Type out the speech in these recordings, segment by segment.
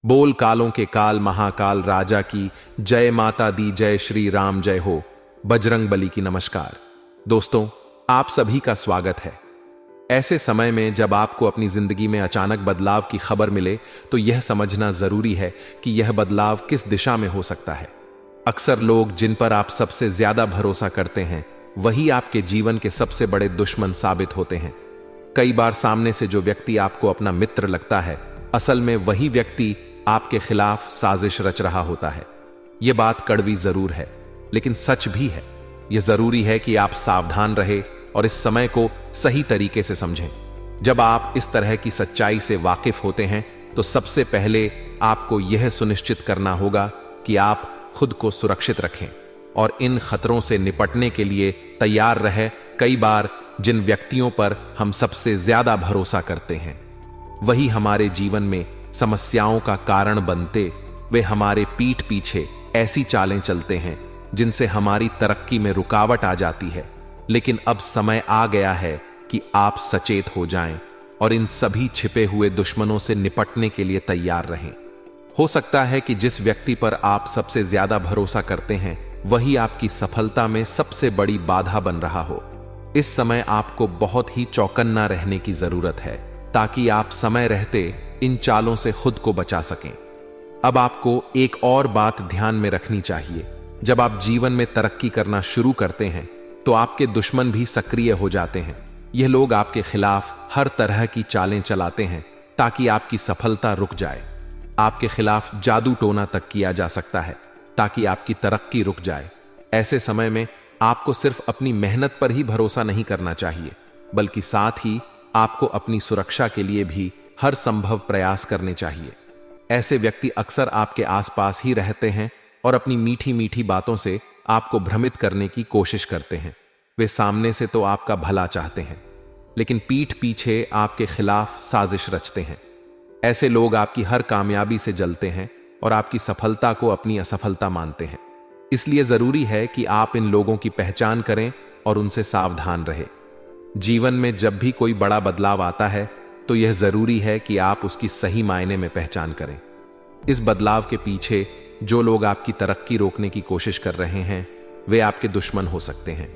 बोल कालों के काल महाकाल राजा की जय, माता दी जय, श्री राम जय हो, बजरंग बली की नमस्कार। दोस्तों, आप सभी का स्वागत है। ऐसे समय में जब आपको अपनी जिंदगी में अचानक बदलाव की खबर मिले तो यह समझना जरूरी है कि यह बदलाव किस दिशा में हो सकता है। अक्सर लोग जिन पर आप सबसे ज्यादा भरोसा करते हैं वही आपके जीवन के सबसे बड़े दुश्मन साबित होते हैं। कई बार सामने से जो व्यक्ति आपको अपना मित्र लगता है, असल में वही व्यक्ति आपके खिलाफ साजिश रच रहा होता है। यह बात कड़वी जरूर है, लेकिन सच भी है। यह जरूरी है कि आप सावधान रहे और इस समय को सही तरीके से समझें। जब आप इस तरह की सच्चाई से वाकिफ होते हैं तो सबसे पहले आपको यह सुनिश्चित करना होगा कि आप खुद को सुरक्षित रखें और इन खतरों से निपटने के लिए तैयार रहें। कई बार जिन व्यक्तियों पर हम सबसे ज्यादा भरोसा करते हैं वही हमारे जीवन में समस्याओं का कारण बनते, वे हमारे पीठ पीछे ऐसी चालें चलते हैं जिनसे हमारी तरक्की में रुकावट आ जाती है। लेकिन अब समय आ गया है कि आप सचेत हो जाएं और इन सभी छिपे हुए दुश्मनों से निपटने के लिए तैयार रहें। हो सकता है कि जिस व्यक्ति पर आप सबसे ज्यादा भरोसा करते हैं वही आपकी सफलता में सबसे बड़ी बाधा बन रहा हो। इस समय आपको बहुत ही चौकन्ना रहने की जरूरत है ताकि आप समय रहते इन चालों से खुद को बचा सकें। अब आपको एक और बात ध्यान में रखनी चाहिए। जब आप जीवन में तरक्की करना शुरू करते हैं तो आपके दुश्मन भी सक्रिय हो जाते हैं। यह लोग आपके खिलाफ हर तरह की चालें चलाते हैं ताकि आपकी सफलता रुक जाए। आपके खिलाफ जादू टोना तक किया जा सकता है ताकि आपकी तरक्की रुक जाए। ऐसे समय में आपको सिर्फ अपनी मेहनत पर ही भरोसा नहीं करना चाहिए, बल्कि साथ ही आपको अपनी सुरक्षा के लिए भी हर संभव प्रयास करने चाहिए। ऐसे व्यक्ति अक्सर आपके आसपास ही रहते हैं और अपनी मीठी मीठी बातों से आपको भ्रमित करने की कोशिश करते हैं। वे सामने से तो आपका भला चाहते हैं, लेकिन पीठ पीछे आपके खिलाफ साजिश रचते हैं। ऐसे लोग आपकी हर कामयाबी से जलते हैं और आपकी सफलता को अपनी असफलता मानते हैं। इसलिए जरूरी है कि आप इन लोगों की पहचान करें और उनसे सावधान रहें। जीवन में जब भी कोई बड़ा बदलाव आता है तो यह जरूरी है कि आप उसकी सही मायने में पहचान करें। इस बदलाव के पीछे जो लोग आपकी तरक्की रोकने की कोशिश कर रहे हैं वे आपके दुश्मन हो सकते हैं।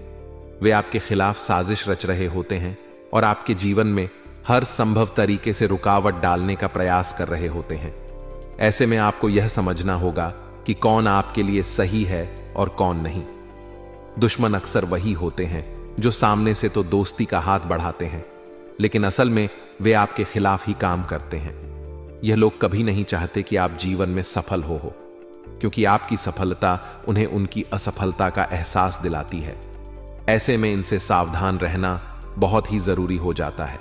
वे आपके खिलाफ साजिश रच रहे होते हैं और आपके जीवन में हर संभव तरीके से रुकावट डालने का प्रयास कर रहे होते हैं। ऐसे में आपको यह समझना होगा कि कौन आपके लिए सही है और कौन नहीं। दुश्मन अक्सर वही होते हैं जो सामने से तो दोस्ती का हाथ बढ़ाते हैं, लेकिन असल में वे आपके खिलाफ ही काम करते हैं। यह लोग कभी नहीं चाहते कि आप जीवन में सफल हो, क्योंकि आपकी सफलता उन्हें उनकी असफलता का एहसास दिलाती है। ऐसे में इनसे सावधान रहना बहुत ही जरूरी हो जाता है।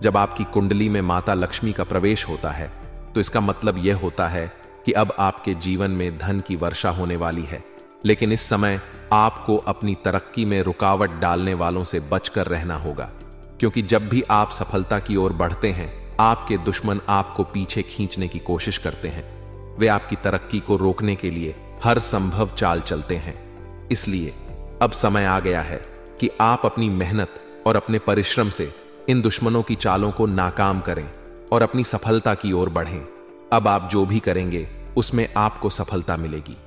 जब आपकी कुंडली में माता लक्ष्मी का प्रवेश होता है तो इसका मतलब यह होता है कि अब आपके जीवन में धन की वर्षा होने वाली है। लेकिन इस समय आपको अपनी तरक्की में रुकावट डालने वालों से बचकर रहना होगा, क्योंकि जब भी आप सफलता की ओर बढ़ते हैं आपके दुश्मन आपको पीछे खींचने की कोशिश करते हैं। वे आपकी तरक्की को रोकने के लिए हर संभव चाल चलते हैं। इसलिए अब समय आ गया है कि आप अपनी मेहनत और अपने परिश्रम से इन दुश्मनों की चालों को नाकाम करें और अपनी सफलता की ओर बढ़ें। अब आप जो भी करेंगे उसमें आपको सफलता मिलेगी।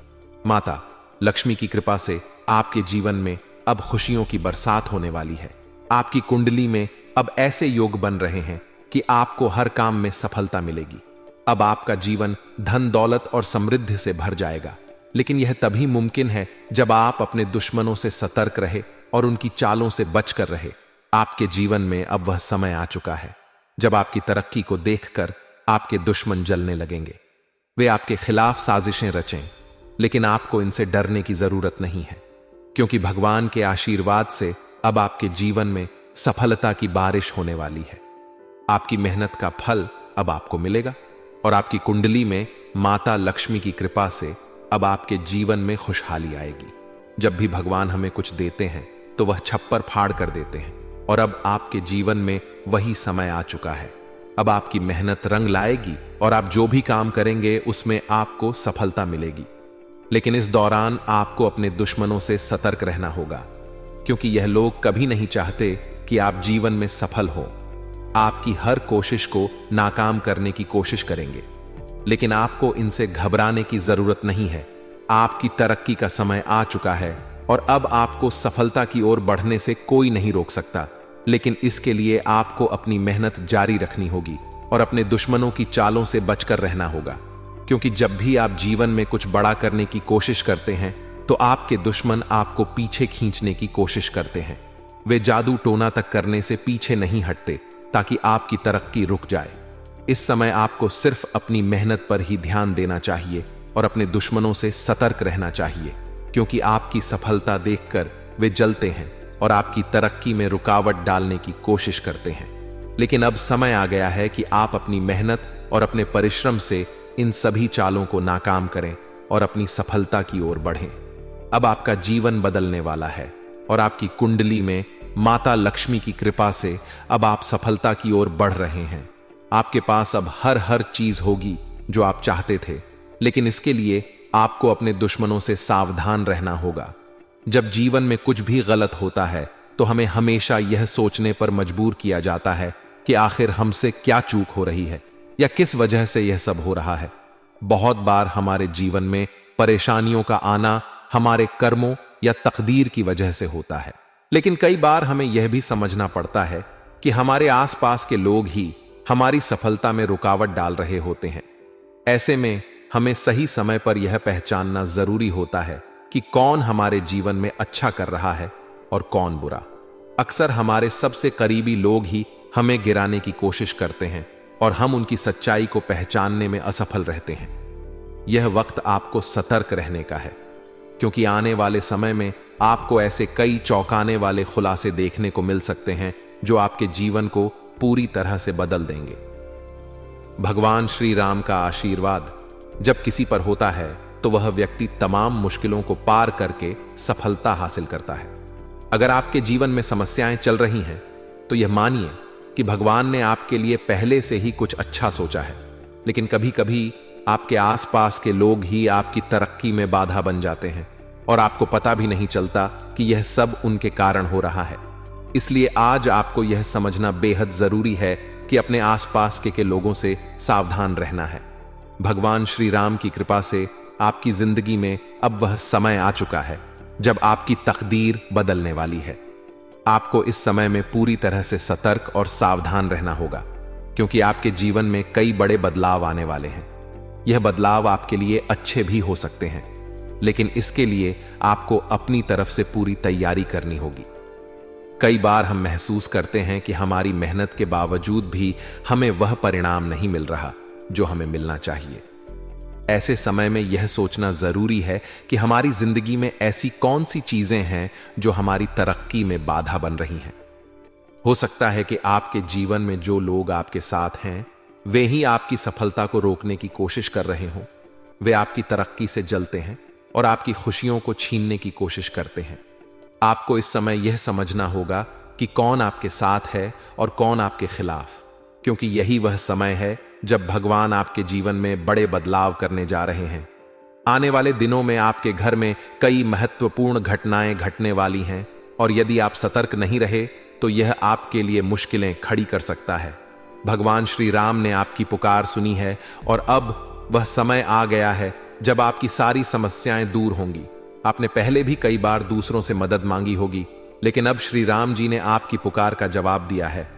माता लक्ष्मी की कृपा से आपके जीवन में अब खुशियों की बरसात होने वाली है। आपकी कुंडली में अब ऐसे योग बन रहे हैं कि आपको हर काम में सफलता मिलेगी। अब आपका जीवन धन दौलत और समृद्धि से भर जाएगा, लेकिन यह तभी मुमकिन है जब आप अपने दुश्मनों से सतर्क रहे और उनकी चालों से बचकर रहे। आपके जीवन में अब वह समय आ चुका है जब आपकी तरक्की को देखकर आपके दुश्मन जलने लगेंगे। वे आपके खिलाफ साजिशें रचें, लेकिन आपको इनसे डरने की जरूरत नहीं है, क्योंकि भगवान के आशीर्वाद से अब आपके जीवन में सफलता की बारिश होने वाली है। आपकी मेहनत का फल अब आपको मिलेगा और आपकी कुंडली में माता लक्ष्मी की कृपा से अब आपके जीवन में खुशहाली आएगी। जब भी भगवान हमें कुछ देते हैं तो वह छप्पर फाड़ कर देते हैं, और अब आपके जीवन में वही समय आ चुका है। अब आपकी मेहनत रंग लाएगी और आप जो भी काम करेंगे उसमें आपको सफलता मिलेगी। लेकिन इस दौरान आपको अपने दुश्मनों से सतर्क रहना होगा, क्योंकि यह लोग कभी नहीं चाहते कि आप जीवन में सफल हो। आपकी हर कोशिश को नाकाम करने की कोशिश करेंगे। लेकिन आपको इनसे घबराने की जरूरत नहीं है। आपकी तरक्की का समय आ चुका है और अब आपको सफलता की ओर बढ़ने से कोई नहीं रोक सकता। लेकिन इसके लिए आपको अपनी मेहनत जारी रखनी होगी और अपने दुश्मनों की चालों से बचकर रहना होगा, क्योंकि जब भी आप जीवन में कुछ बड़ा करने की कोशिश करते हैं तो आपके दुश्मन आपको पीछे खींचने की कोशिश करते हैं। वे जादू टोना तक करने से पीछे नहीं हटते ताकि आपकी तरक्की रुक जाए। इस समय आपको सिर्फ अपनी मेहनत पर ही ध्यान देना चाहिए और अपने दुश्मनों से सतर्क रहना चाहिए, क्योंकि आपकी सफलता देखकर वे जलते हैं और आपकी तरक्की में रुकावट डालने की कोशिश करते हैं। लेकिन अब समय आ गया है कि आप अपनी मेहनत और अपने परिश्रम से इन सभी चालों को नाकाम करें और अपनी सफलता की ओर बढ़ें। अब आपका जीवन बदलने वाला है और आपकी कुंडली में माता लक्ष्मी की कृपा से अब आप सफलता की ओर बढ़ रहे हैं। आपके पास अब हर चीज होगी जो आप चाहते थे, लेकिन इसके लिए आपको अपने दुश्मनों से सावधान रहना होगा। जब जीवन में कुछ भी गलत होता है तो हमें हमेशा यह सोचने पर मजबूर किया जाता है कि आखिर हमसे क्या चूक हो रही है या किस वजह से यह सब हो रहा है। बहुत बार हमारे जीवन में परेशानियों का आना हमारे कर्मों या तकदीर की वजह से होता है, लेकिन कई बार हमें यह भी समझना पड़ता है कि हमारे आसपास के लोग ही हमारी सफलता में रुकावट डाल रहे होते हैं। ऐसे में हमें सही समय पर यह पहचानना जरूरी होता है कि कौन हमारे जीवन में अच्छा कर रहा है और कौन बुरा। अक्सर हमारे सबसे करीबी लोग ही हमें गिराने की कोशिश करते हैं और हम उनकी सच्चाई को पहचानने में असफल रहते हैं। यह वक्त आपको सतर्क रहने का है, क्योंकि आने वाले समय में आपको ऐसे कई चौंकाने वाले खुलासे देखने को मिल सकते हैं जो आपके जीवन को पूरी तरह से बदल देंगे। भगवान श्री राम का आशीर्वाद जब किसी पर होता है तो वह व्यक्ति तमाम मुश्किलों को पार करके सफलता हासिल करता है। अगर आपके जीवन में समस्याएं चल रही हैं तो यह मानिए कि भगवान ने आपके लिए पहले से ही कुछ अच्छा सोचा है, लेकिन कभी कभी आपके आसपास के लोग ही आपकी तरक्की में बाधा बन जाते हैं और आपको पता भी नहीं चलता कि यह सब उनके कारण हो रहा है। इसलिए आज आपको यह समझना बेहद जरूरी है कि अपने आसपास के लोगों से सावधान रहना है। भगवान श्री राम की कृपा से आपकी जिंदगी में अब वह समय आ चुका है जब आपकी तकदीर बदलने वाली है। आपको इस समय में पूरी तरह से सतर्क और सावधान रहना होगा, क्योंकि आपके जीवन में कई बड़े बदलाव आने वाले हैं। यह बदलाव आपके लिए अच्छे भी हो सकते हैं, लेकिन इसके लिए आपको अपनी तरफ से पूरी तैयारी करनी होगी। कई बार हम महसूस करते हैं कि हमारी मेहनत के बावजूद भी हमें वह परिणाम नहीं मिल रहा जो हमें मिलना चाहिए। ऐसे समय में यह सोचना जरूरी है कि हमारी जिंदगी में ऐसी कौन सी चीजें हैं जो हमारी तरक्की में बाधा बन रही हैं। हो सकता है कि आपके जीवन में जो लोग आपके साथ हैं वे ही आपकी सफलता को रोकने की कोशिश कर रहे हों। वे आपकी तरक्की से जलते हैं और आपकी खुशियों को छीनने की कोशिश करते हैं। आपको इस समय यह समझना होगा कि कौन आपके साथ है और कौन आपके खिलाफ, क्योंकि यही वह समय है जब भगवान आपके जीवन में बड़े बदलाव करने जा रहे हैं। आने वाले दिनों में आपके घर में कई महत्वपूर्ण घटनाएं घटने वाली हैं और यदि आप सतर्क नहीं रहे तो यह आपके लिए मुश्किलें खड़ी कर सकता है। भगवान श्री राम ने आपकी पुकार सुनी है और अब वह समय आ गया है जब आपकी सारी समस्याएं दूर होंगी। आपने पहले भी कई बार दूसरों से मदद मांगी होगी, लेकिन अब श्री राम जी ने आपकी पुकार का जवाब दिया है।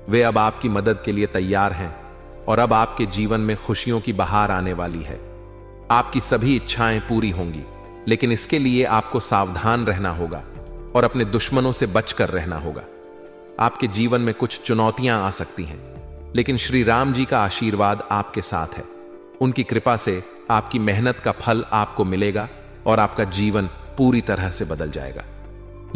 वे अब आपकी मदद के लिए तैयार हैं और अब आपके जीवन में खुशियों की बहार आने वाली है। आपकी सभी इच्छाएं पूरी होंगी, लेकिन इसके लिए आपको सावधान रहना होगा और अपने दुश्मनों से बचकर रहना होगा। आपके जीवन में कुछ चुनौतियां आ सकती हैं, लेकिन श्री राम जी का आशीर्वाद आपके साथ है। उनकी कृपा से आपकी मेहनत का फल आपको मिलेगा और आपका जीवन पूरी तरह से बदल जाएगा।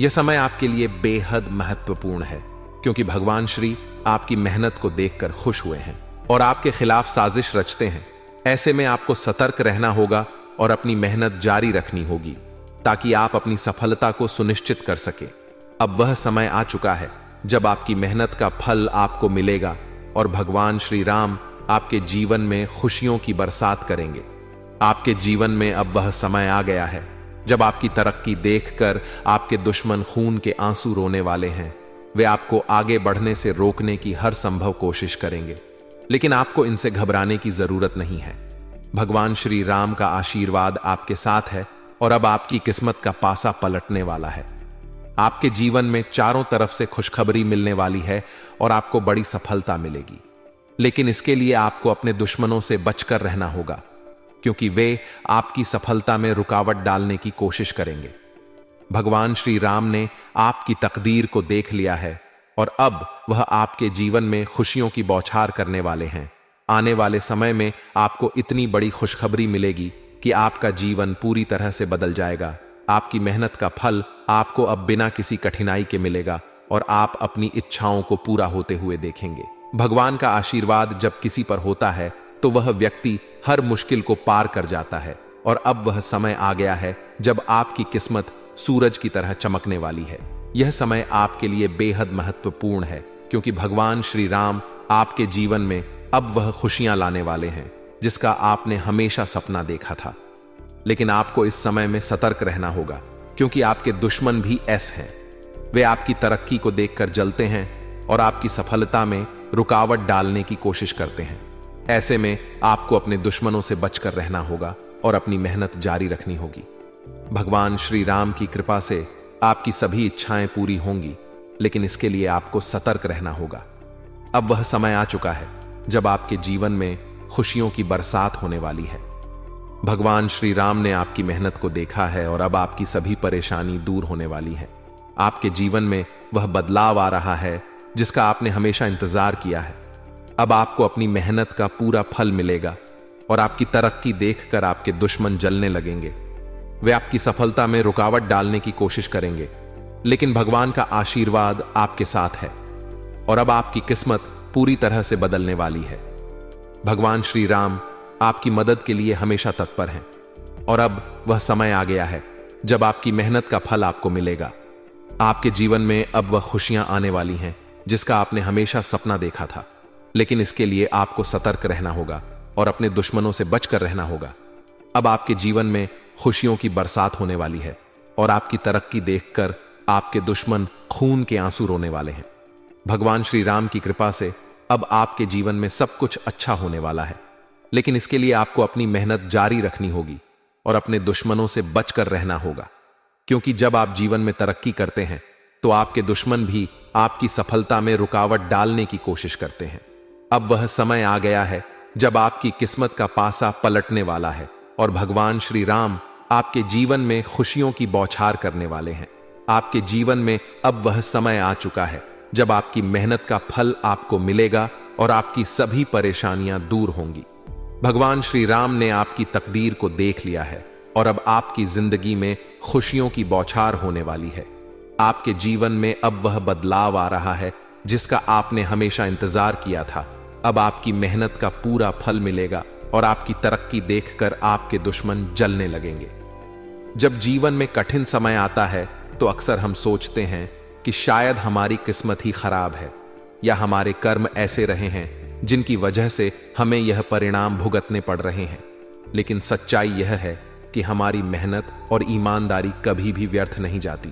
यह समय आपके लिए बेहद महत्वपूर्ण है, क्योंकि भगवान श्री आपकी मेहनत को देखकर खुश हुए हैं और आपके खिलाफ साजिश रचते हैं। ऐसे में आपको सतर्क रहना होगा और अपनी मेहनत जारी रखनी होगी ताकि आप अपनी सफलता को सुनिश्चित कर सके। अब वह समय आ चुका है जब आपकी मेहनत का फल आपको मिलेगा और भगवान श्री राम आपके जीवन में खुशियों की बरसात करेंगे। आपके जीवन में अब वह समय आ गया है जब आपकी तरक्की देखकर आपके दुश्मन खून के आंसू रोने वाले हैं। वे आपको आगे बढ़ने से रोकने की हर संभव कोशिश करेंगे, लेकिन आपको इनसे घबराने की जरूरत नहीं है, भगवान श्री राम का आशीर्वाद आपके साथ है और अब आपकी किस्मत का पासा पलटने वाला है। आपके जीवन में चारों तरफ से खुशखबरी मिलने वाली है और आपको बड़ी सफलता मिलेगी। लेकिन इसके लिए आपको अपने दुश्मनों से बचकर रहना होगा, क्योंकि वे आपकी सफलता में रुकावट डालने की कोशिश करेंगे। भगवान श्री राम ने आपकी तकदीर को देख लिया है और अब वह आपके जीवन में खुशियों की बौछार करने वाले हैं। आने वाले समय में आपको इतनी बड़ी खुशखबरी मिलेगी कि आपका जीवन पूरी तरह से बदल जाएगा। आपकी मेहनत का फल आपको अब बिना किसी कठिनाई के मिलेगा और आप अपनी इच्छाओं को पूरा होते हुए देखेंगे। भगवान का आशीर्वाद जब किसी पर होता है तो वह व्यक्ति हर मुश्किल को पार कर जाता है और अब वह समय आ गया है जब आपकी किस्मत सूरज की तरह चमकने वाली है। यह समय आपके लिए बेहद महत्वपूर्ण है, क्योंकि भगवान श्री राम आपके जीवन में अब वह खुशियां लाने वाले हैं जिसका आपने हमेशा सपना देखा था। लेकिन आपको इस समय में सतर्क रहना होगा, क्योंकि आपके दुश्मन भी ऐसे हैं। वे आपकी तरक्की को देखकर जलते हैं और आपकी सफलता में रुकावट डालने की कोशिश करते हैं। ऐसे में आपको अपने दुश्मनों से बचकर रहना होगा और अपनी मेहनत जारी रखनी होगी। भगवान श्री राम की कृपा से आपकी सभी इच्छाएं पूरी होंगी, लेकिन इसके लिए आपको सतर्क रहना होगा। अब वह समय आ चुका है जब आपके जीवन में खुशियों की बरसात होने वाली है। भगवान श्री राम ने आपकी मेहनत को देखा है और अब आपकी सभी परेशानी दूर होने वाली है। आपके जीवन में वह बदलाव आ रहा है जिसका आपने हमेशा इंतजार किया है। अब आपको अपनी मेहनत का पूरा फल मिलेगा और आपकी तरक्की देखकर आपके दुश्मन जलने लगेंगे। वे आपकी सफलता में रुकावट डालने की कोशिश करेंगे, लेकिन भगवान का आशीर्वाद आपके साथ है और अब आपकी किस्मत पूरी तरह से बदलने वाली है। भगवान श्री राम आपकी मदद के लिए हमेशा तत्पर हैं और अब वह समय आ गया है जब आपकी मेहनत का फल आपको मिलेगा। आपके जीवन में अब वह खुशियां आने वाली हैं जिसका आपने हमेशा सपना देखा था, लेकिन इसके लिए आपको सतर्क रहना होगा और अपने दुश्मनों से बचकर रहना होगा। अब आपके जीवन में खुशियों की बरसात होने वाली है और आपकी तरक्की देखकर आपके दुश्मन खून के आंसू रोने वाले हैं। भगवान श्री राम की कृपा से अब आपके जीवन में सब कुछ अच्छा होने वाला है, लेकिन इसके लिए आपको अपनी मेहनत जारी रखनी होगी और अपने दुश्मनों से बचकर रहना होगा, क्योंकि जब आप जीवन में तरक्की करते हैं तो आपके दुश्मन भी आपकी सफलता में रुकावट डालने की कोशिश करते हैं। अब वह समय आ गया है जब आपकी किस्मत का पासा पलटने वाला है और भगवान श्री राम आपके जीवन में खुशियों की बौछार करने वाले हैं। आपके जीवन में अब वह समय आ चुका है जब आपकी मेहनत का फल आपको मिलेगा और आपकी सभी परेशानियां दूर होंगी। भगवान श्री राम ने आपकी तकदीर को देख लिया है और अब आपकी जिंदगी में खुशियों की बौछार होने वाली है। आपके जीवन में अब वह बदलाव आ रहा है जिसका आपने हमेशा इंतजार किया था। अब आपकी मेहनत का पूरा फल मिलेगा और आपकी तरक्की देखकर आपके दुश्मन जलने लगेंगे। जब जीवन में कठिन समय आता है तो अक्सर हम सोचते हैं कि शायद हमारी किस्मत ही खराब है या हमारे कर्म ऐसे रहे हैं जिनकी वजह से हमें यह परिणाम भुगतने पड़ रहे हैं। लेकिन सच्चाई यह है कि हमारी मेहनत और ईमानदारी कभी भी व्यर्थ नहीं जाती।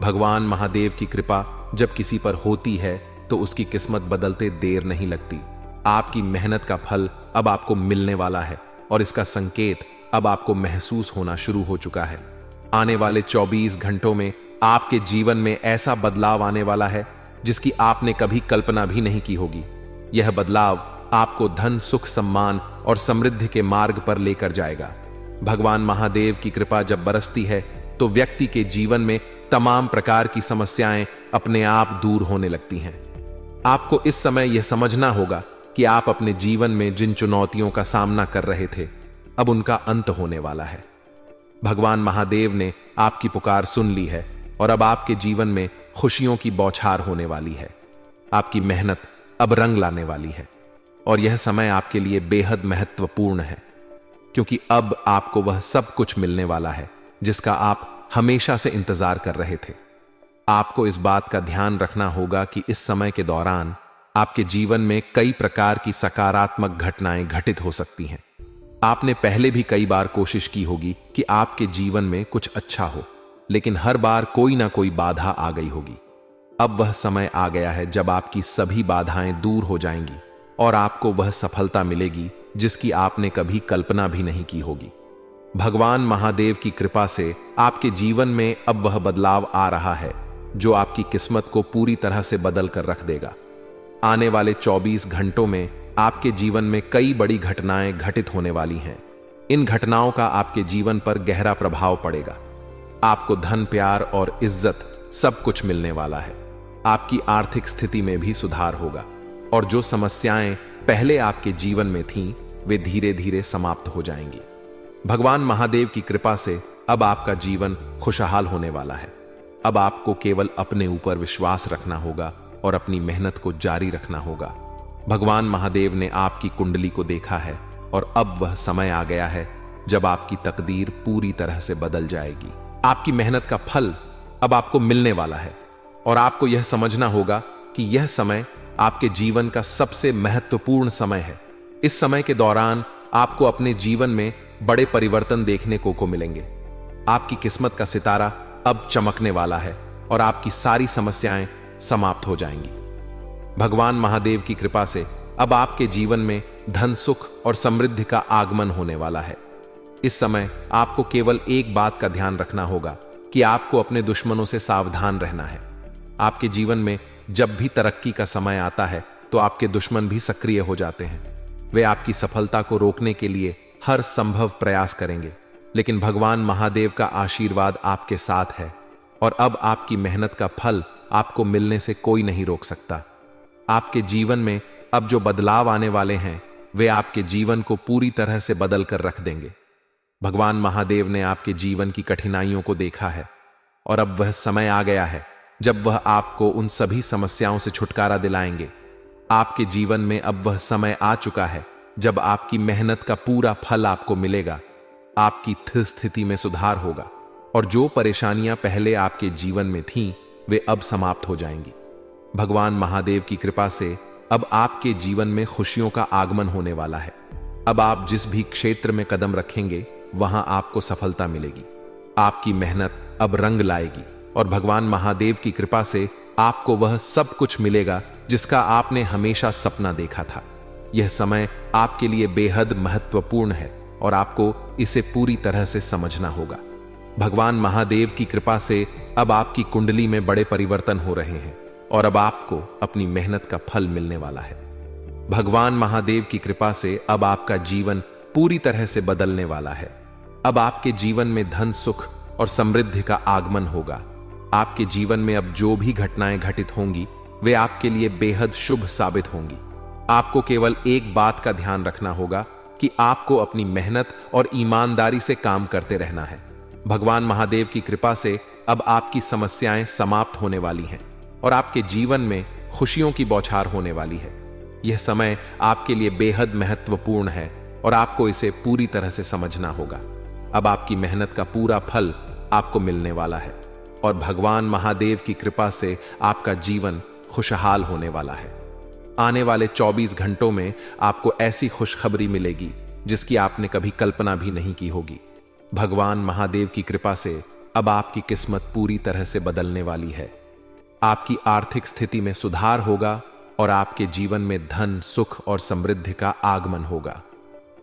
भगवान महादेव की कृपा जब किसी पर होती है तो उसकी किस्मत बदलते देर नहीं लगती। आपकी मेहनत का फल अब आपको मिलने वाला है और इसका संकेत अब आपको महसूस होना शुरू हो चुका है। आने वाले 24 घंटों में आपके जीवन में ऐसा बदलाव आने वाला है जिसकी आपने कभी कल्पना भी नहीं की होगी। यह बदलाव आपको धन, सुख, सम्मान और समृद्धि के मार्ग पर लेकर जाएगा। भगवान महादेव की कृपा जब बरसती है तो व्यक्ति के जीवन में तमाम प्रकार की समस्याएं अपने आप दूर होने लगती हैं। आपको इस समय यह समझना होगा कि आप अपने जीवन में जिन चुनौतियों का सामना कर रहे थे, अब उनका अंत होने वाला है। भगवान महादेव ने आपकी पुकार सुन ली है और अब आपके जीवन में खुशियों की बौछार होने वाली है। आपकी मेहनत अब रंग लाने वाली है और यह समय आपके लिए बेहद महत्वपूर्ण है, क्योंकि अब आपको वह सब कुछ मिलने वाला है जिसका आप हमेशा से इंतजार कर रहे थे। आपको इस बात का ध्यान रखना होगा कि इस समय के दौरान आपके जीवन में कई प्रकार की सकारात्मक घटनाएं घटित हो सकती हैं। आपने पहले भी कई बार कोशिश की होगी कि आपके जीवन में कुछ अच्छा हो, लेकिन हर बार कोई ना कोई बाधा आ गई होगी। अब वह समय आ गया है जब आपकी सभी बाधाएं दूर हो जाएंगी और आपको वह सफलता मिलेगी जिसकी आपने कभी कल्पना भी नहीं की होगी। भगवान महादेव की कृपा से आपके जीवन में अब वह बदलाव आ रहा है जो आपकी किस्मत को पूरी तरह से बदल कर रख देगा। आने वाले 24 घंटों में आपके जीवन में कई बड़ी घटनाएं घटित होने वाली हैं। इन घटनाओं का आपके जीवन पर गहरा प्रभाव पड़ेगा। आपको धन, प्यार और इज्जत सब कुछ मिलने वाला है। आपकी आर्थिक स्थिति में भी सुधार होगा और जो समस्याएं पहले आपके जीवन में थीं, वे धीरे धीरे समाप्त हो जाएंगी। भगवान महादेव की कृपा से अब आपका जीवन खुशहाल होने वाला है। अब आपको केवल अपने ऊपर विश्वास रखना होगा और अपनी मेहनत को जारी रखना होगा। भगवान महादेव ने आपकी कुंडली को देखा है और अब वह समय आ गया है जब आपकी तकदीर पूरी तरह से बदल जाएगी। आपकी मेहनत का फल अब आपको मिलने वाला है और आपको यह समझना होगा कि यह समय आपके जीवन का सबसे महत्वपूर्ण समय है। इस समय के दौरान आपको अपने जीवन में बड़े परिवर्तन देखने को मिलेंगे। आपकी किस्मत का सितारा अब चमकने वाला है और आपकी सारी समस्याएं समाप्त हो जाएंगी। भगवान महादेव की कृपा से अब आपके जीवन में धन, सुख और समृद्धि का आगमन होने वाला है। इस समय आपको केवल एक बात का ध्यान रखना होगा कि आपको अपने दुश्मनों से सावधान रहना है। आपके जीवन में जब भी तरक्की का समय आता है तो आपके दुश्मन भी सक्रिय हो जाते हैं। वे आपकी सफलता को रोकने के लिए हर संभव प्रयास करेंगे, लेकिन भगवान महादेव का आशीर्वाद आपके साथ है और अब आपकी मेहनत का फल आपको मिलने से कोई नहीं रोक सकता। आपके जीवन में अब जो बदलाव आने वाले हैं, वे आपके जीवन को पूरी तरह से बदल कर रख देंगे। भगवान महादेव ने आपके जीवन की कठिनाइयों को देखा है और अब वह समय आ गया है जब वह आपको उन सभी समस्याओं से छुटकारा दिलाएंगे। आपके जीवन में अब वह समय आ चुका है जब आपकी मेहनत का पूरा फल आपको मिलेगा। आपकी स्थिति में सुधार होगा और जो परेशानियां पहले आपके जीवन में थीं, वे अब समाप्त हो जाएंगी। भगवान महादेव की कृपा से अब आपके जीवन में खुशियों का आगमन होने वाला है। अब आप जिस भी क्षेत्र में कदम रखेंगे, वहां आपको सफलता मिलेगी। आपकी मेहनत अब रंग लाएगी और भगवान महादेव की कृपा से आपको वह सब कुछ मिलेगा जिसका आपने हमेशा सपना देखा था। यह समय आपके लिए बेहद महत्वपूर्ण है और आपको इसे पूरी तरह से समझना होगा। भगवान महादेव की कृपा से अब आपकी कुंडली में बड़े परिवर्तन हो रहे हैं और अब आपको अपनी मेहनत का फल मिलने वाला है। भगवान महादेव की कृपा से अब आपका जीवन पूरी तरह से बदलने वाला है। अब आपके जीवन में धन, सुख और समृद्धि का आगमन होगा। आपके जीवन में अब जो भी घटनाएं घटित होंगी, वे आपके लिए बेहद शुभ साबित होंगी। आपको केवल एक बात का ध्यान रखना होगा कि आपको अपनी मेहनत और ईमानदारी से काम करते रहना है। भगवान महादेव की कृपा से अब आपकी समस्याएं समाप्त होने वाली हैं और आपके जीवन में खुशियों की बौछार होने वाली है। यह समय आपके लिए बेहद महत्वपूर्ण है और आपको इसे पूरी तरह से समझना होगा। अब आपकी मेहनत का पूरा फल आपको मिलने वाला है और भगवान महादेव की कृपा से आपका जीवन खुशहाल होने वाला है। आने वाले 24 घंटों में आपको ऐसी खुशखबरी मिलेगी जिसकी आपने कभी कल्पना भी नहीं की होगी। भगवान महादेव की कृपा से अब आपकी किस्मत पूरी तरह से बदलने वाली है। आपकी आर्थिक स्थिति में सुधार होगा और आपके जीवन में धन, सुख और समृद्धि का आगमन होगा।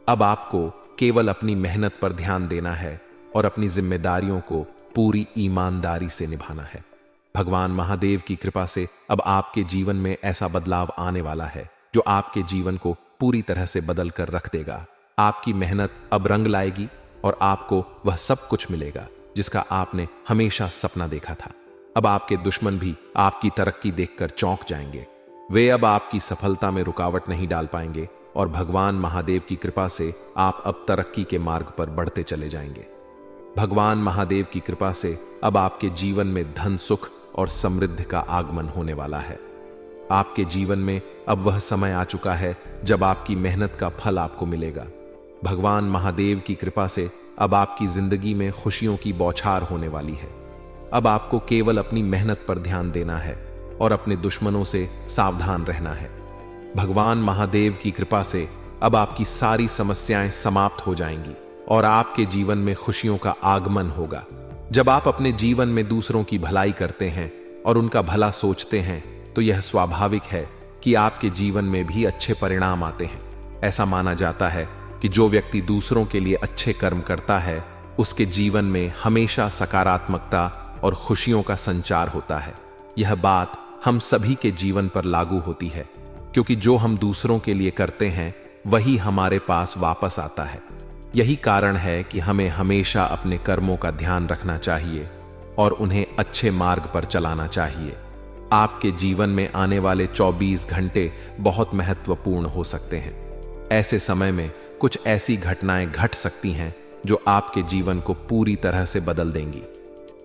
अब आपको केवल अपनी मेहनत पर ध्यान देना है और अपनी जिम्मेदारियों को पूरी ईमानदारी से निभाना है। भगवान महादेव की कृपा से अब आपके जीवन में ऐसा बदलाव आने वाला है जो आपके जीवन को पूरी तरह से बदल कर रख देगा। आपकी मेहनत अब रंग लाएगी और आपको वह सब कुछ मिलेगा जिसका आपने हमेशा सपना देखा था। अब आपके दुश्मन भी आपकी तरक्की देखकर चौंक जाएंगे। वे अब आपकी सफलता में रुकावट नहीं डाल पाएंगे और भगवान महादेव की कृपा से आप अब तरक्की के मार्ग पर बढ़ते चले जाएंगे। भगवान महादेव की कृपा से अब आपके जीवन में धन, सुख और समृद्धि का आगमन होने वाला है। आपके जीवन में अब वह समय आ चुका है जब आपकी मेहनत का फल आपको मिलेगा। भगवान महादेव की कृपा से अब आपकी जिंदगी में खुशियों की बौछार होने वाली है। अब आपको केवल अपनी मेहनत पर ध्यान देना है और अपने दुश्मनों से सावधान रहना है। भगवान महादेव की कृपा से अब आपकी सारी समस्याएं समाप्त हो जाएंगी और आपके जीवन में खुशियों का आगमन होगा। जब आप अपने जीवन में दूसरों की भलाई करते हैं और उनका भला सोचते हैं, तो यह स्वाभाविक है कि आपके जीवन में भी अच्छे परिणाम आते हैं। ऐसा माना जाता है कि जो व्यक्ति दूसरों के लिए अच्छे कर्म करता है उसके जीवन में हमेशा सकारात्मकता और खुशियों का संचार होता है। यह बात हम सभी के जीवन पर लागू होती है, क्योंकि जो हम दूसरों के लिए करते हैं वही हमारे पास वापस आता है। यही कारण है कि हमें हमेशा अपने कर्मों का ध्यान रखना चाहिए और उन्हें अच्छे मार्ग पर चलाना चाहिए। आपके जीवन में आने वाले 24 घंटे बहुत महत्वपूर्ण हो सकते हैं। ऐसे समय में कुछ ऐसी घटनाएं घट सकती हैं जो आपके जीवन को पूरी तरह से बदल देंगी।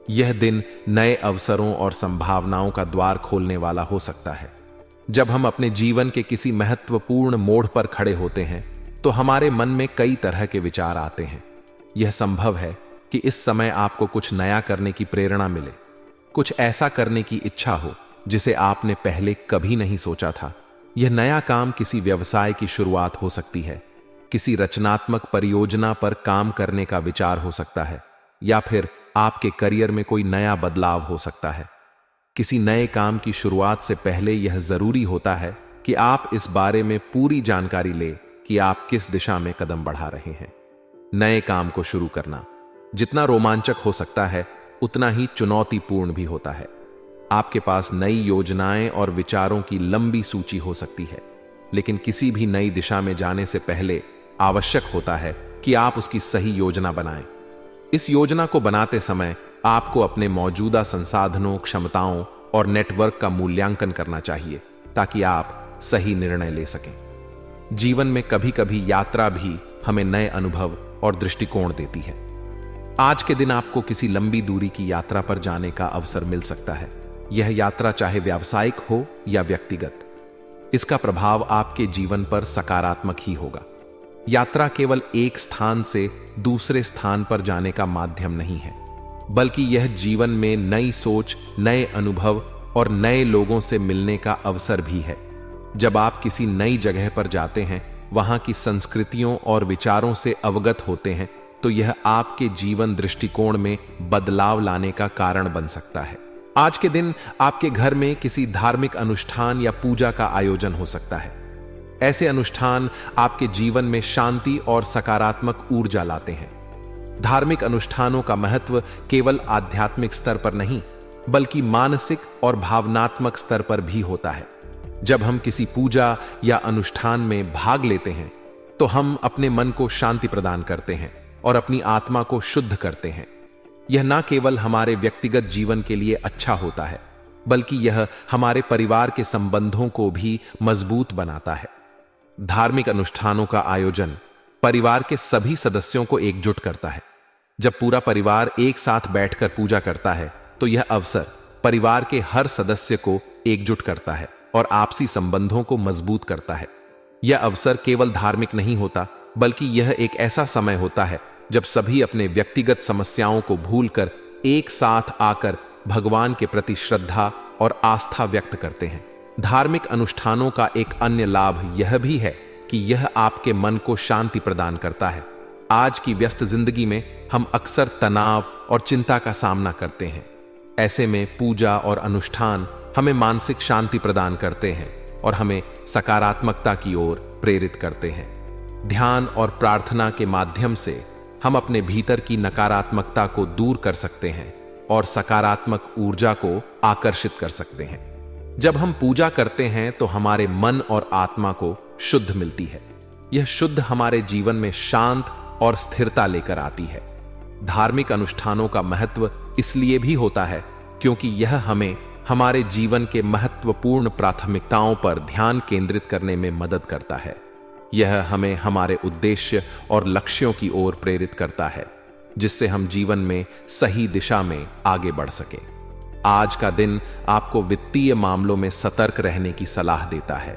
यह दिन नए अवसरों और संभावनाओं का द्वार खोलने वाला हो सकता है। जब हम अपने जीवन के किसी महत्वपूर्ण मोड़ पर खड़े होते हैं तो हमारे मन में कई तरह के विचार आते हैं। यह संभव है कि इस समय आपको कुछ नया करने की प्रेरणा मिले, कुछ ऐसा करने की इच्छा हो जिसे आपने पहले कभी नहीं सोचा था। यह नया काम किसी व्यवसाय की शुरुआत हो सकती है, किसी रचनात्मक परियोजना पर काम करने का विचार हो सकता है, या फिर आपके करियर में कोई नया बदलाव हो सकता है। किसी नए काम की शुरुआत से पहले यह जरूरी होता है कि आप इस बारे में पूरी जानकारी ले कि आप किस दिशा में कदम बढ़ा रहे हैं। नए काम को शुरू करना जितना रोमांचक हो सकता है उतना ही चुनौतीपूर्ण भी होता है। आपके पास नई योजनाएं और विचारों की लंबी सूची हो सकती है, लेकिन किसी भी नई दिशा में जाने से पहले आवश्यक होता है कि आप उसकी सही योजना बनाएं। इस योजना को बनाते समय आपको अपने मौजूदा संसाधनों, क्षमताओं और नेटवर्क का मूल्यांकन करना चाहिए ताकि आप सही निर्णय ले सकें। जीवन में कभी कभी यात्रा भी हमें नए अनुभव और दृष्टिकोण देती है। आज के दिन आपको किसी लंबी दूरी की यात्रा पर जाने का अवसर मिल सकता है। यह यात्रा चाहे व्यावसायिक हो या व्यक्तिगत, इसका प्रभाव आपके जीवन पर सकारात्मक ही होगा। यात्रा केवल एक स्थान से दूसरे स्थान पर जाने का माध्यम नहीं है, बल्कि यह जीवन में नई सोच, नए अनुभव और नए लोगों से मिलने का अवसर भी है। जब आप किसी नई जगह पर जाते हैं, वहां की संस्कृतियों और विचारों से अवगत होते हैं, तो यह आपके जीवन दृष्टिकोण में बदलाव लाने का कारण बन सकता है। आज के दिन आपके घर में किसी धार्मिक अनुष्ठान या पूजा का आयोजन हो सकता है। ऐसे अनुष्ठान आपके जीवन में शांति और सकारात्मक ऊर्जा लाते हैं। धार्मिक अनुष्ठानों का महत्व केवल आध्यात्मिक स्तर पर नहीं, बल्कि मानसिक और भावनात्मक स्तर पर भी होता है। जब हम किसी पूजा या अनुष्ठान में भाग लेते हैं, तो हम अपने मन को शांति प्रदान करते हैं और अपनी आत्मा को शुद्ध करते हैं। यह न केवल हमारे व्यक्तिगत जीवन के लिए अच्छा होता है, बल्कि यह हमारे परिवार के संबंधों को भी मजबूत बनाता है। धार्मिक अनुष्ठानों का आयोजन परिवार के सभी सदस्यों को एकजुट करता है। जब पूरा परिवार एक साथ बैठकर पूजा करता है, तो यह अवसर परिवार के हर सदस्य को एकजुट करता है और आपसी संबंधों को मजबूत करता है। यह अवसर केवल धार्मिक नहीं होता, बल्कि यह एक ऐसा समय होता है जब सभी अपने व्यक्तिगत समस्याओं को भूलकर एक साथ आकर भगवान के प्रति श्रद्धा और आस्था व्यक्त करते हैं। धार्मिक अनुष्ठानों का एक अन्य लाभ यह भी है कि यह आपके मन को शांति प्रदान करता है। आज की व्यस्त जिंदगी में हम अक्सर तनाव और चिंता का सामना करते हैं। ऐसे में पूजा और अनुष्ठान हमें मानसिक शांति प्रदान करते हैं और हमें सकारात्मकता की ओर प्रेरित करते हैं। ध्यान और प्रार्थना के माध्यम से हम अपने भीतर की नकारात्मकता को दूर कर सकते हैं और सकारात्मक ऊर्जा को आकर्षित कर सकते हैं। जब हम पूजा करते हैं तो हमारे मन और आत्मा को शुद्ध मिलती है। यह शुद्ध हमारे जीवन में शांत और स्थिरता लेकर आती है। धार्मिक अनुष्ठानों का महत्व इसलिए भी होता है क्योंकि यह हमें हमारे जीवन के महत्वपूर्ण प्राथमिकताओं पर ध्यान केंद्रित करने में मदद करता है। यह हमें हमारे उद्देश्य और लक्ष्यों की ओर प्रेरित करता है, जिससे हम जीवन में सही दिशा में आगे बढ़ सके। आज का दिन आपको वित्तीय मामलों में सतर्क रहने की सलाह देता है।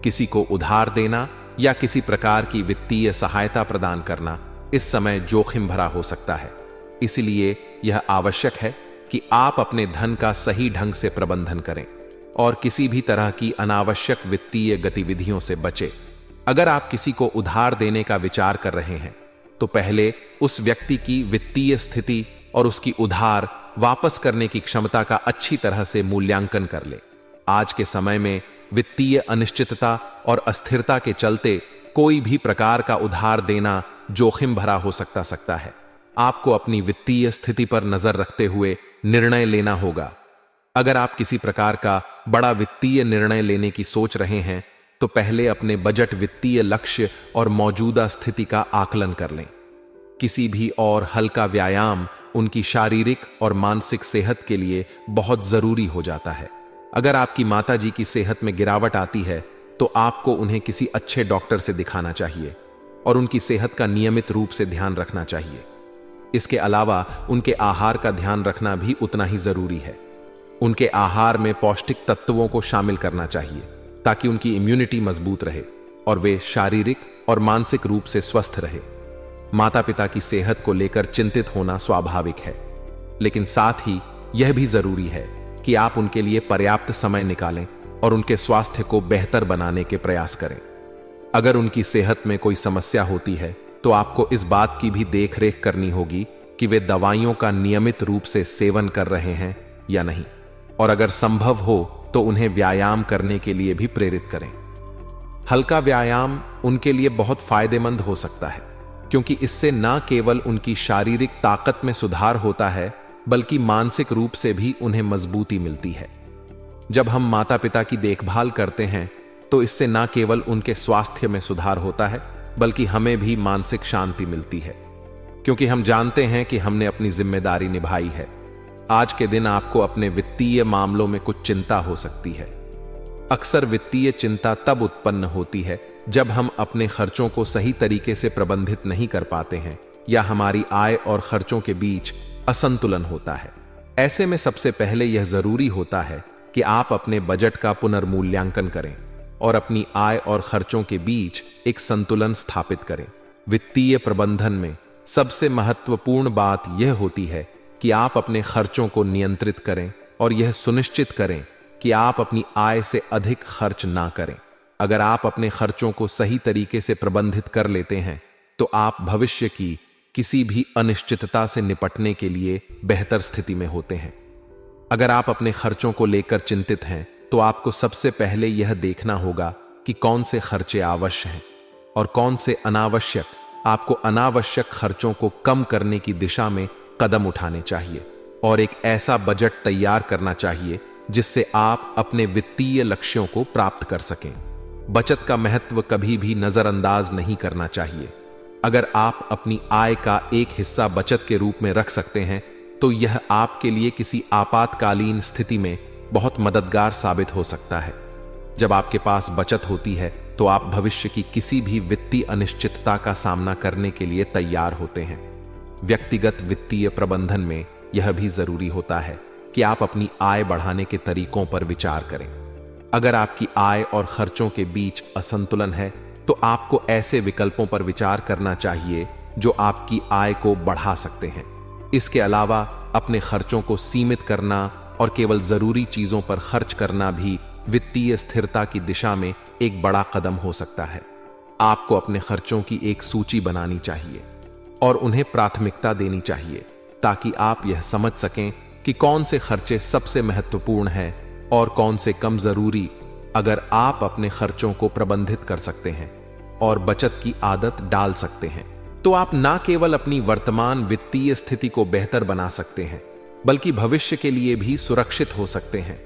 किसी को उधार देना या किसी प्रकार की वित्तीय सहायता प्रदान करना इस समय जोखिम भरा हो सकता है। इसलिए यह आवश्यक है कि आप अपने धन का सही ढंग से प्रबंधन करें और किसी भी तरह की अनावश्यक वित्तीय गतिविधियों से बचें। अगर आप किसी को उधार देने का विचार कर रहे हैं, तो पहले उस व्यक्ति की वित्तीय स्थिति और उसकी उधार वापस करने की क्षमता का अच्छी तरह से मूल्यांकन कर ले। आज के समय में वित्तीय अनिश्चितता और अस्थिरता के चलते कोई भी प्रकार का उधार देना जोखिम भरा हो सकता है। आपको अपनी वित्तीय स्थिति पर नजर रखते हुए निर्णय लेना होगा। अगर आप किसी प्रकार का बड़ा वित्तीय निर्णय लेने की सोच रहे हैं तो पहले अपने बजट, वित्तीय लक्ष्य और मौजूदा स्थिति का आकलन कर लें। किसी भी और हल्का व्यायाम उनकी शारीरिक और मानसिक सेहत के लिए बहुत जरूरी हो जाता है। अगर आपकी माताजी की सेहत में गिरावट आती है तो आपको उन्हें किसी अच्छे डॉक्टर से दिखाना चाहिए और उनकी सेहत का नियमित रूप से ध्यान रखना चाहिए। इसके अलावा उनके आहार का ध्यान रखना भी उतना ही जरूरी है। उनके आहार में पौष्टिक तत्वों को शामिल करना चाहिए ताकि उनकी इम्यूनिटी मजबूत रहे और वे शारीरिक और मानसिक रूप से स्वस्थ रहे। माता पिता की सेहत को लेकर चिंतित होना स्वाभाविक है, लेकिन साथ ही यह भी जरूरी है कि आप उनके लिए पर्याप्त समय निकालें और उनके स्वास्थ्य को बेहतर बनाने के प्रयास करें। अगर उनकी सेहत में कोई समस्या होती है तो आपको इस बात की भी देखरेख करनी होगी कि वे दवाइयों का नियमित रूप से सेवन कर रहे हैं या नहीं, और अगर संभव हो तो उन्हें व्यायाम करने के लिए भी प्रेरित करें। हल्का व्यायाम उनके लिए बहुत फायदेमंद हो सकता है, क्योंकि इससे न केवल उनकी शारीरिक ताकत में सुधार होता है बल्कि मानसिक रूप से भी उन्हें मजबूती मिलती है। जब हम माता पिता की देखभाल करते हैं तो इससे न केवल उनके स्वास्थ्य में सुधार होता है बल्कि हमें भी मानसिक शांति मिलती है, क्योंकि हम जानते हैं कि हमने अपनी जिम्मेदारी निभाई है। आज के दिन आपको अपने वित्तीय मामलों में कुछ चिंता हो सकती है। अक्सर वित्तीय चिंता तब उत्पन्न होती है जब हम अपने खर्चों को सही तरीके से प्रबंधित नहीं कर पाते हैं या हमारी आय और खर्चों के बीच असंतुलन होता है। ऐसे में सबसे पहले यह जरूरी होता है कि आप अपने बजट का पुनर्मूल्यांकन करें और अपनी आय और खर्चों के बीच एक संतुलन स्थापित करें। वित्तीय प्रबंधन में सबसे महत्वपूर्ण बात यह होती है कि आप अपने खर्चों को नियंत्रित करें और यह सुनिश्चित करें कि आप अपनी आय से अधिक खर्च ना करें। अगर आप अपने खर्चों को सही तरीके से प्रबंधित कर लेते हैं तो आप भविष्य की किसी भी अनिश्चितता से निपटने के लिए बेहतर स्थिति में होते हैं। अगर आप अपने खर्चों को लेकर चिंतित हैं तो आपको सबसे पहले यह देखना होगा कि कौन से खर्चे आवश्यक हैं और कौन से अनावश्यक। आपको अनावश्यक खर्चों को कम करने की दिशा में कदम उठाने चाहिए और एक ऐसा बजट तैयार करना चाहिए जिससे आप अपने वित्तीय लक्ष्यों को प्राप्त कर सकें। बचत का महत्व कभी भी नजरअंदाज नहीं करना चाहिए। अगर आप अपनी आय का एक हिस्सा बचत के रूप में रख सकते हैं तो यह आपके लिए किसी आपातकालीन स्थिति में बहुत मददगार साबित हो सकता है। जब आपके पास बचत होती है तो आप भविष्य की किसी भी वित्तीय अनिश्चितता का सामना करने के लिए तैयार होते हैं। व्यक्तिगत वित्तीय प्रबंधन में यह भी जरूरी होता है कि आप अपनी आय बढ़ाने के तरीकों पर विचार करें। अगर आपकी आय और खर्चों के बीच असंतुलन है तो आपको ऐसे विकल्पों पर विचार करना चाहिए जो आपकी आय को बढ़ा सकते हैं। इसके अलावा अपने खर्चों को सीमित करना और केवल जरूरी चीजों पर खर्च करना भी वित्तीय स्थिरता की दिशा में एक बड़ा कदम हो सकता है। आपको अपने खर्चों की एक सूची बनानी चाहिए और उन्हें प्राथमिकता देनी चाहिए ताकि आप यह समझ सकें कि कौन से खर्चे सबसे महत्वपूर्ण हैं और कौन से कम जरूरी। अगर आप अपने खर्चों को प्रबंधित कर सकते हैं और बचत की आदत डाल सकते हैं तो आप न केवल अपनी वर्तमान वित्तीय स्थिति को बेहतर बना सकते हैं बल्कि भविष्य के लिए भी सुरक्षित हो सकते हैं।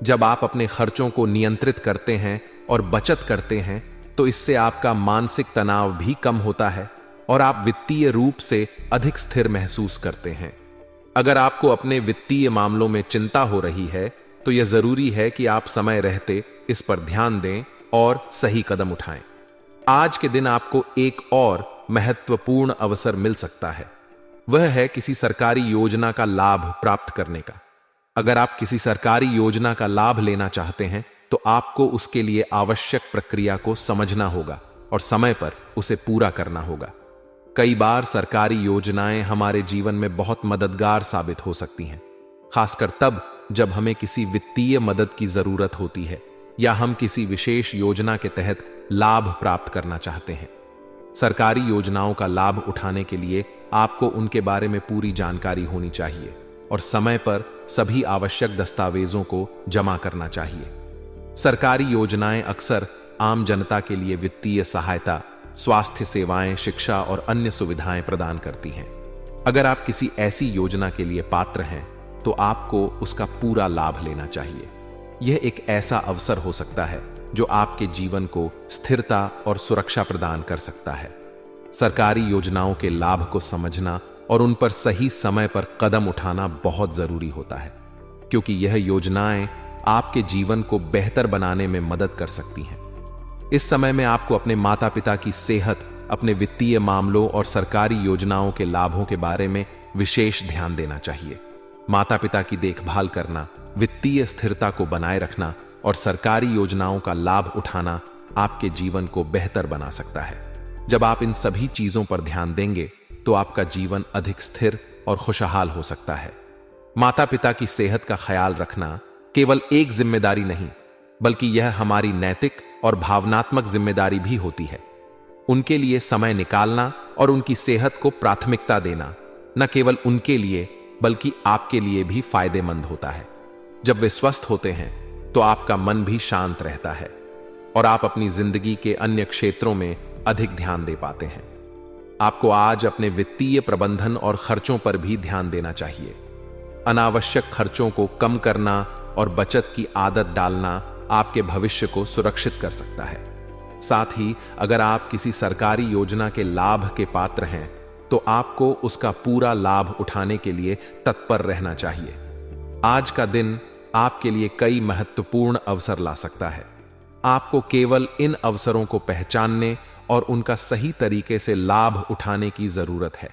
जब आप अपने खर्चों को नियंत्रित करते हैं और बचत करते हैं तो इससे आपका मानसिक तनाव भी कम होता है और आप वित्तीय रूप से अधिक स्थिर महसूस करते हैं। अगर आपको अपने वित्तीय मामलों में चिंता हो रही है तो यह जरूरी है कि आप समय रहते इस पर ध्यान दें और सही कदम उठाएं। आज के दिन आपको एक और महत्वपूर्ण अवसर मिल सकता है, वह है किसी सरकारी योजना का लाभ प्राप्त करने का। अगर आप किसी सरकारी योजना का लाभ लेना चाहते हैं तो आपको उसके लिए आवश्यक प्रक्रिया को समझना होगा और समय पर उसे पूरा करना होगा। कई बार सरकारी योजनाएं हमारे जीवन में बहुत मददगार साबित हो सकती हैं, खासकर तब जब हमें किसी वित्तीय मदद की जरूरत होती है या हम किसी विशेष योजना के तहत लाभ प्राप्त करना चाहते हैं। सरकारी योजनाओं का लाभ उठाने के लिए आपको उनके बारे में पूरी जानकारी होनी चाहिए और समय पर सभी आवश्यक दस्तावेजों को जमा करना चाहिए। सरकारी योजनाएं अक्सर आम जनता के लिए वित्तीय सहायता स्वास्थ्य सेवाएं, शिक्षा और अन्य सुविधाएं प्रदान करती हैं। अगर आप किसी ऐसी योजना के लिए पात्र हैं तो आपको उसका पूरा लाभ लेना चाहिए। यह एक ऐसा अवसर हो सकता है जो आपके जीवन को स्थिरता और सुरक्षा प्रदान कर सकता है। सरकारी योजनाओं के लाभ को समझना और उन पर सही समय पर कदम उठाना बहुत जरूरी होता है, क्योंकि यह योजनाएं आपके जीवन को बेहतर बनाने में मदद कर सकती हैं। इस समय में आपको अपने माता पिता की सेहत, अपने वित्तीय मामलों और सरकारी योजनाओं के लाभों के बारे में विशेष ध्यान देना चाहिए। माता पिता की देखभाल करना, वित्तीय स्थिरता को बनाए रखना और सरकारी योजनाओं का लाभ उठाना आपके जीवन को बेहतर बना सकता है। जब आप इन सभी चीजों पर ध्यान देंगे तो आपका जीवन अधिक स्थिर और खुशहाल हो सकता है। माता पिता की सेहत का ख्याल रखना केवल एक जिम्मेदारी नहीं, बल्कि यह हमारी नैतिक और भावनात्मक जिम्मेदारी भी होती है। उनके लिए समय निकालना और उनकी सेहत को प्राथमिकता देना न केवल उनके लिए बल्कि आपके लिए भी फायदेमंद होता है। जब वे स्वस्थ होते हैं तो आपका मन भी शांत रहता है और आप अपनी जिंदगी के अन्य क्षेत्रों में अधिक ध्यान दे पाते हैं। आपको आज अपने वित्तीय प्रबंधन और खर्चों पर भी ध्यान देना चाहिए। अनावश्यक खर्चों को कम करना और बचत की आदत डालना आपके भविष्य को सुरक्षित कर सकता है। साथ ही अगर आप किसी सरकारी योजना के लाभ के पात्र हैं तो आपको उसका पूरा लाभ उठाने के लिए तत्पर रहना चाहिए। आज का दिन आपके लिए कई महत्वपूर्ण अवसर ला सकता है। आपको केवल इन अवसरों को पहचानने और उनका सही तरीके से लाभ उठाने की जरूरत है।